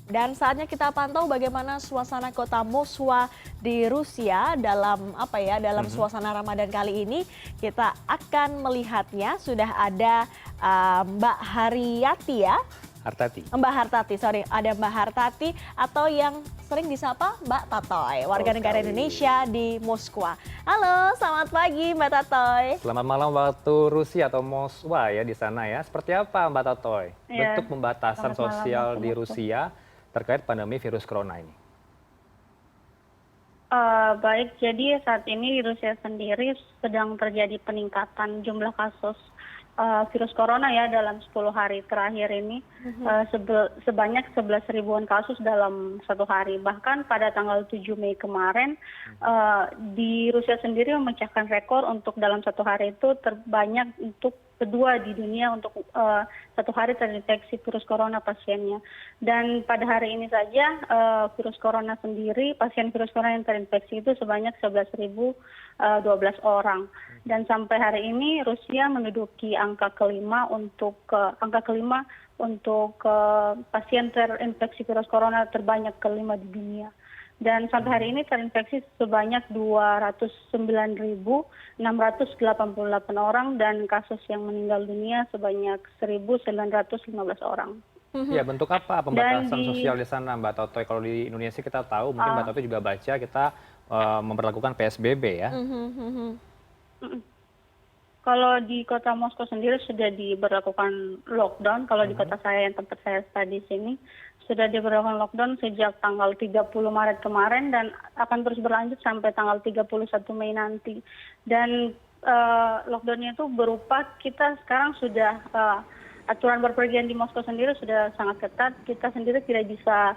Dan saatnya kita pantau bagaimana suasana kota Moskwa di Rusia dalam suasana Ramadan kali ini. Kita akan melihatnya. Sudah ada Mbak Haryati ya. Mbak Hartati, ada Mbak Hartati atau yang sering disapa Mbak Tatoy, warga negara Indonesia di Moskwa. Halo, selamat pagi Mbak Tatoy. Selamat malam waktu Rusia atau Moskwa ya di sana ya. Seperti apa Mbak Tatoy Ya, bentuk pembatasan selamat malam sosial waktu di Moskow. Rusia terkait pandemi virus corona ini? Baik, jadi saat ini di Rusia sendiri sedang terjadi peningkatan jumlah kasus virus corona ya dalam 10 hari terakhir ini. Sebanyak 11 ribuan kasus dalam satu hari. Bahkan pada tanggal 7 Mei kemarin di Rusia sendiri memecahkan rekor untuk dalam satu hari itu terbanyak untuk kedua di dunia untuk satu hari terinfeksi virus corona pasiennya. Dan pada hari ini saja virus corona sendiri, pasien virus corona yang terinfeksi itu sebanyak 11.012 orang. Dan sampai hari ini Rusia menduduki angka kelima untuk pasien terinfeksi virus corona terbanyak kelima di dunia. Dan sampai hari ini terinfeksi sebanyak 209.688 orang dan kasus yang meninggal dunia sebanyak 1.915 orang. Ya, bentuk apa pembatasan sosial di sana Mbak Tatoy? Kalau di Indonesia kita tahu, mungkin Mbak Tatoy juga baca kita memperlakukan PSBB ya. Kalau di kota Moskow sendiri sudah diberlakukan lockdown. Kalau di kota saya yang tempat saya study sini sudah diberlakukan lockdown sejak tanggal 30 Maret kemarin dan akan terus berlanjut sampai tanggal 31 Mei nanti. Dan lockdownnya itu berupa kita sekarang sudah aturan berpergian di Moskow sendiri sudah sangat ketat. Kita sendiri tidak bisa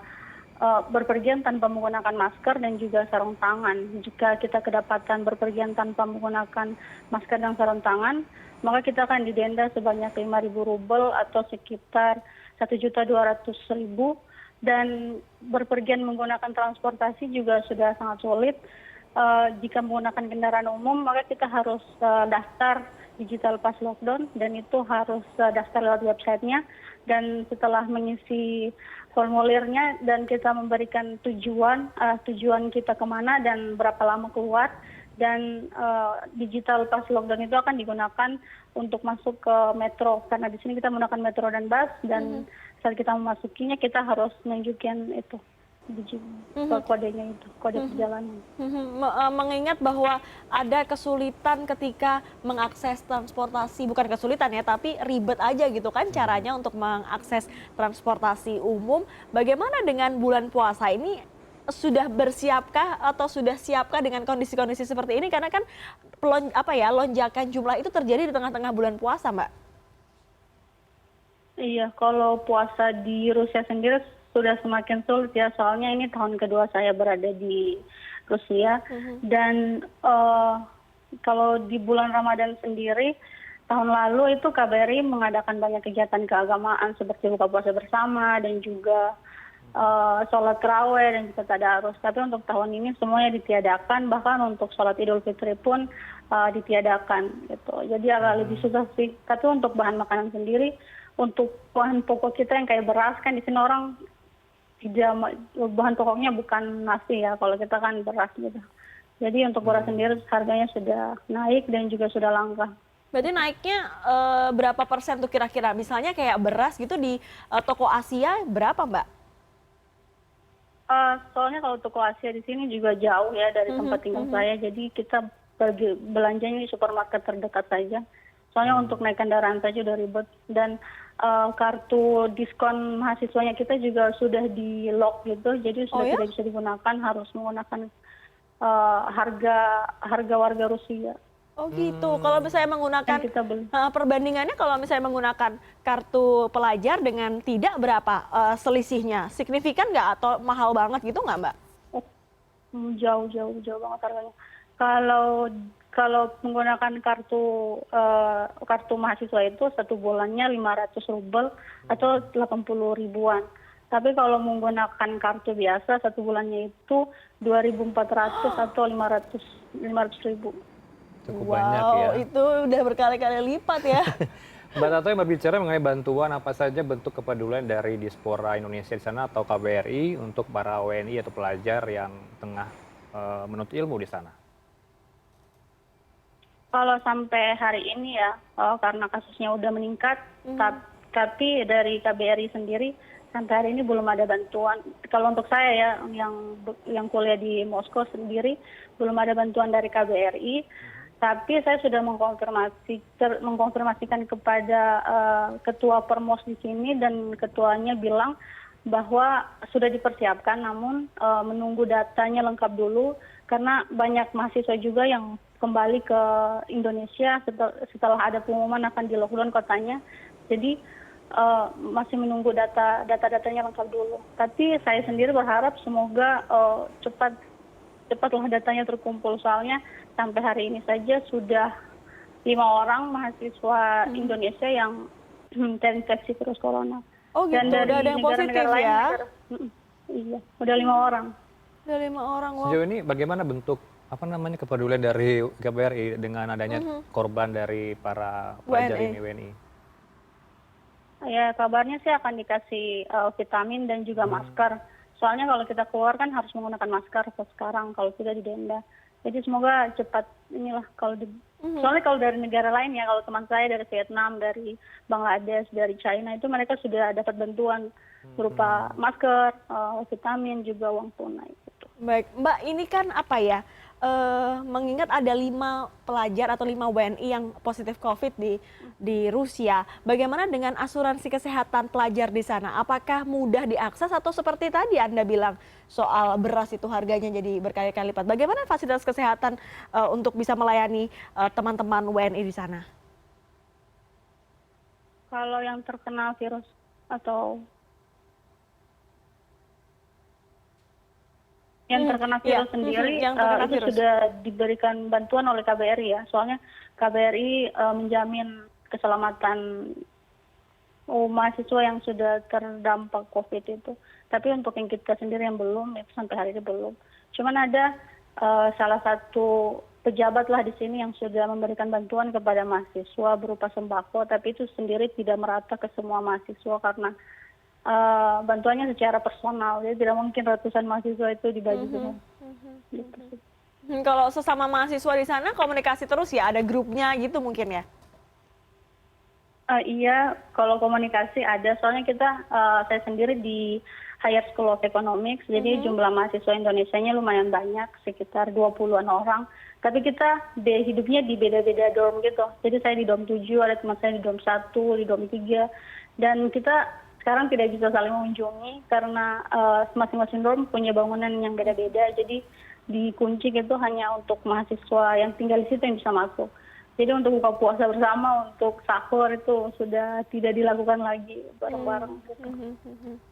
berpergian tanpa menggunakan masker dan juga sarung tangan. Jika kita kedapatan berpergian tanpa menggunakan masker dan sarung tangan, maka kita akan didenda sebanyak 5.000 rubel atau sekitar 1.200.000. Dan berpergian menggunakan transportasi juga sudah sangat sulit. Jika menggunakan kendaraan umum, maka kita harus daftar digital pass lockdown dan itu harus daftar lewat websitenya. Dan setelah mengisi formulirnya dan kita memberikan tujuan kita kemana dan berapa lama keluar, dan digital pass lockdown itu akan digunakan untuk masuk ke metro karena di sini kita menggunakan metro dan bus, dan saat kita memasukinya kita harus menunjukkan itu kodenya itu, kode perjalanan. Mengingat bahwa ada kesulitan ketika mengakses transportasi, bukan kesulitan ya, tapi ribet aja gitu kan caranya untuk mengakses transportasi umum. Bagaimana dengan bulan puasa ini? Sudah bersiapkah atau sudah siapkah dengan kondisi-kondisi seperti ini? Karena kan lonjakan jumlah itu terjadi di tengah-tengah bulan puasa, Mbak. Iya, kalau puasa di Rusia sendiri sudah semakin sulit ya, soalnya ini tahun kedua saya berada di Rusia. Dan kalau di bulan Ramadan sendiri, tahun lalu itu KBRI mengadakan banyak kegiatan keagamaan seperti buka puasa bersama dan juga sholat tarawih dan juga tadarus. Tapi untuk tahun ini semuanya ditiadakan, bahkan untuk sholat Idul Fitri pun ditiadakan gitu. Jadi agak lebih susah sih. Tapi untuk bahan makanan sendiri, untuk bahan pokok kita yang kayak beras, kan di sini orang bahan pokoknya bukan nasi ya, kalau kita kan beras gitu. Jadi untuk beras sendiri harganya sudah naik dan juga sudah langka. Berarti naiknya berapa persen tuh kira-kira? Misalnya kayak beras gitu di toko Asia berapa, Mbak? Soalnya kalau toko Asia di sini juga jauh ya dari tempat tinggal saya, jadi kita belanjanya di supermarket terdekat saja. Soalnya untuk naik kendaraan saja udah ribet, dan kartu diskon mahasiswanya kita juga sudah di lock gitu, jadi sudah tidak bisa digunakan, harus menggunakan harga warga Rusia. Oh gitu. Kalau misalnya menggunakan Kita beli. perbandingannya, kalau misalnya menggunakan kartu pelajar dengan tidak, berapa selisihnya? Signifikan nggak atau mahal banget gitu nggak, Mbak? Jauh banget harganya. Kalau menggunakan kartu mahasiswa itu satu bulannya 500 rubel atau 80 ribuan. Tapi kalau menggunakan kartu biasa satu bulannya itu 2.400 atau 500 ribu. Cukup banyak ya. Itu udah berkali-kali lipat ya. Mbak Tato yang berbicara mengenai bantuan, apa saja bentuk kepedulian dari diaspora Indonesia di sana atau KBRI untuk para WNI atau pelajar yang tengah menuntut ilmu di sana? Kalau sampai hari ini ya, karena kasusnya udah meningkat, tapi dari KBRI sendiri sampai hari ini belum ada bantuan. Kalau untuk saya ya, yang kuliah di Moskow sendiri, belum ada bantuan dari KBRI. Tapi saya sudah mengkonfirmasikan kepada ketua Permos di sini, dan ketuanya bilang bahwa sudah dipersiapkan, namun menunggu datanya lengkap dulu, karena banyak mahasiswa juga yang kembali ke Indonesia setelah ada pengumuman akan di lockdown kotanya. Jadi masih menunggu data-datanya lengkap dulu. Tapi saya sendiri berharap semoga cepatlah datanya terkumpul, soalnya sampai hari ini saja sudah 5 orang mahasiswa Indonesia yang terinfeksi virus corona. Oh gitu, Dan dari udah ada yang positif negara-negara lain, ya? Iya, udah 5 orang. Udah 5 orang, wah. Sejauh ini bagaimana bentuk kepedulian dari KBRI dengan adanya korban dari para pelajar WNI. ini WNI? Ya, kabarnya sih akan dikasih vitamin dan juga masker. Soalnya kalau kita keluar kan harus menggunakan masker sekarang, kalau tidak didenda. Jadi semoga cepat inilah soalnya kalau dari negara lain ya, kalau teman saya dari Vietnam, dari Bangladesh, dari China, itu mereka sudah dapat bantuan berupa masker, vitamin, juga uang tunai. Gitu. Baik, Mbak, ini kan apa ya? Mengingat ada 5 pelajar atau 5 WNI yang positif COVID di Rusia, bagaimana dengan asuransi kesehatan pelajar di sana? Apakah mudah diakses atau seperti tadi Anda bilang soal beras itu harganya jadi berkali-kali lipat? Bagaimana fasilitas kesehatan untuk bisa melayani teman-teman WNI di sana? Kalau yang terkena virus atau yang terkena virus sendiri, itu sudah diberikan bantuan oleh KBRI ya. Soalnya KBRI menjamin keselamatan mahasiswa yang sudah terdampak COVID itu. Tapi untuk yang kita sendiri yang belum, itu sampai hari ini belum. Cuman ada salah satu pejabat lah di sini yang sudah memberikan bantuan kepada mahasiswa berupa sembako, tapi itu sendiri tidak merata ke semua mahasiswa karena bantuannya secara personal, jadi tidak mungkin ratusan mahasiswa itu dibagi semua. Gitu. Kalau sesama mahasiswa di sana komunikasi terus ya, ada grupnya gitu mungkin ya? Iya, kalau komunikasi ada, soalnya saya sendiri di Higher School of Economics, jadi jumlah mahasiswa Indonesianya lumayan banyak, sekitar 20-an orang. Tapi kita hidupnya di beda-beda dorm gitu. Jadi saya di dorm 7, ada teman saya di dorm 1, di dorm 3, dan kita sekarang tidak bisa saling mengunjungi karena masing-masing dorm punya bangunan yang beda-beda, jadi dikunci gitu hanya untuk mahasiswa yang tinggal di situ yang bisa masuk. Jadi untuk buka puasa bersama, untuk sahur itu sudah tidak dilakukan lagi bareng-bareng. Gitu.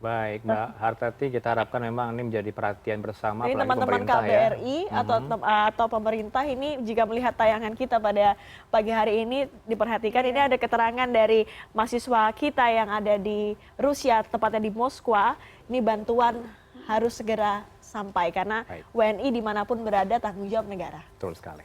Baik, Mbak Hartati, kita harapkan memang ini menjadi perhatian bersama. Jadi teman-teman KBRI ya. atau pemerintah ini jika melihat tayangan kita pada pagi hari ini, diperhatikan ini ada keterangan dari mahasiswa kita yang ada di Rusia, tepatnya di Moskwa. Ini bantuan harus segera sampai karena WNI dimanapun berada tanggung jawab negara. Betul sekali.